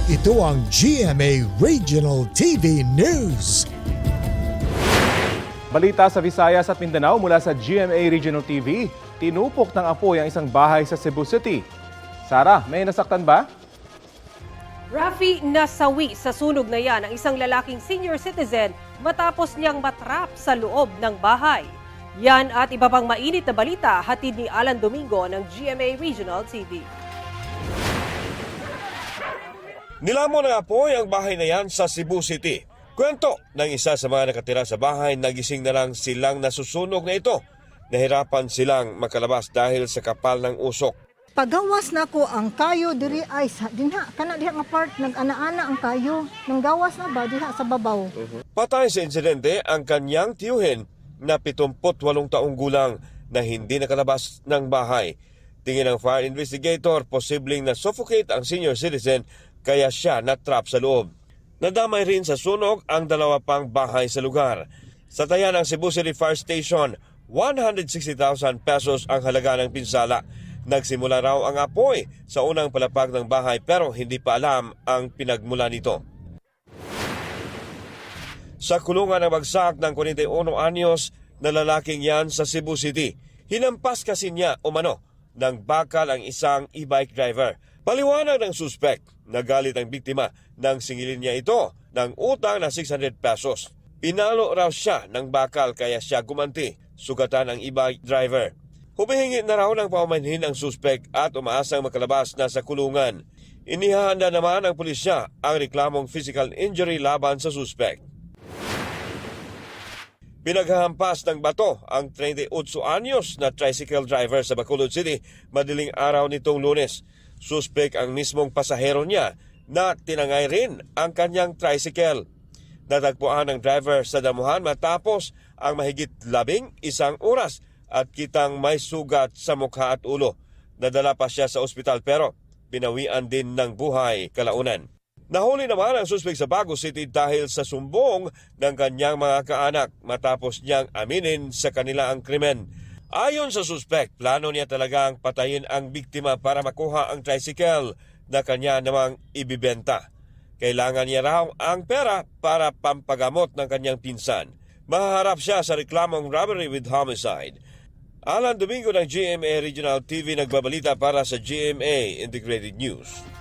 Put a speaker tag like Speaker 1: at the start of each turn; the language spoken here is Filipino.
Speaker 1: Ito ang GMA Regional TV News.
Speaker 2: Balita sa Visayas at Mindanao mula sa GMA Regional TV. Tinupok ng apoy ang isang bahay sa Cebu City. Sara, may nasaktan ba?
Speaker 3: Rafi, nasawi sa sunog na yan ang isang lalaking senior citizen matapos niyang matrap sa loob ng bahay. Yan at iba pang mainit na balita hatid ni Alan Domingo ng GMA Regional TV.
Speaker 4: Nilamon ng apoy ang bahay na yan sa Cebu City. Kwento ng isa sa mga nakatira sa bahay, nagising na lang silang nasusunog na ito. Nahirapan silang makalabas dahil sa kapal ng usok.
Speaker 5: Pagawas na ko ang kayo diri ay dinha kana diha nga part nag-ana-ana ang kayo nang gawas na ba diha sa babaw.
Speaker 4: Patay sa insidente ang kanyang tiyuhin na 78 taong gulang na hindi nakalabas ng bahay. Tingin ng fire investigator, posibleng na-suffocate ang senior citizen kaya siya na-trap sa loob. Nadamay rin sa sunog ang dalawa pang bahay sa lugar. Sa taya ng Cebu City Fire Station, 160,000 pesos ang halaga ng pinsala. Nagsimula raw ang apoy sa unang palapag ng bahay pero hindi pa alam ang pinagmula nito. Sa kulungan ng bagsak ng 41 anyos na lalaking yan sa Cebu City, hinampas kasi niya umano ng bakal ang isang e-bike driver. Paliwanag ng suspect, nagalit ang biktima nang singilin niya ito ng utang na 600 pesos. Pinalo raw siya ng bakal kaya siya gumanti, sugatan ang e-bike driver. Humihingi na raw ng paumanhin ang suspect at umaasang makalabas na sa kulungan. Inihahanda naman ng pulisya ang reklamong physical injury laban sa suspect. Pinaghahampas ng bato ang 38 anyos na tricycle driver sa Bacolod City madaling araw nitong Lunes. Suspect ang mismong pasahero niya na tinangay rin ang kanyang tricycle. Natagpuan ng driver sa damuhan matapos ang mahigit 11 oras at kitang may sugat sa mukha at ulo. Nadala pa siya sa ospital pero pinawian din ng buhay kalaunan. Nahuli naman ang suspect sa Baguio City dahil sa sumbong ng kanyang mga kaanak matapos niyang aminin sa kanila ang krimen. Ayon sa suspect, plano niya talagang patayin ang biktima para makuha ang tricycle na kanya namang ibibenta. Kailangan niya raw ang pera para pampagamot ng kanyang pinsan. Mahaharap siya sa reklamong robbery with homicide. Alan Domingo ng GMA Regional TV nagbabalita para sa GMA Integrated News.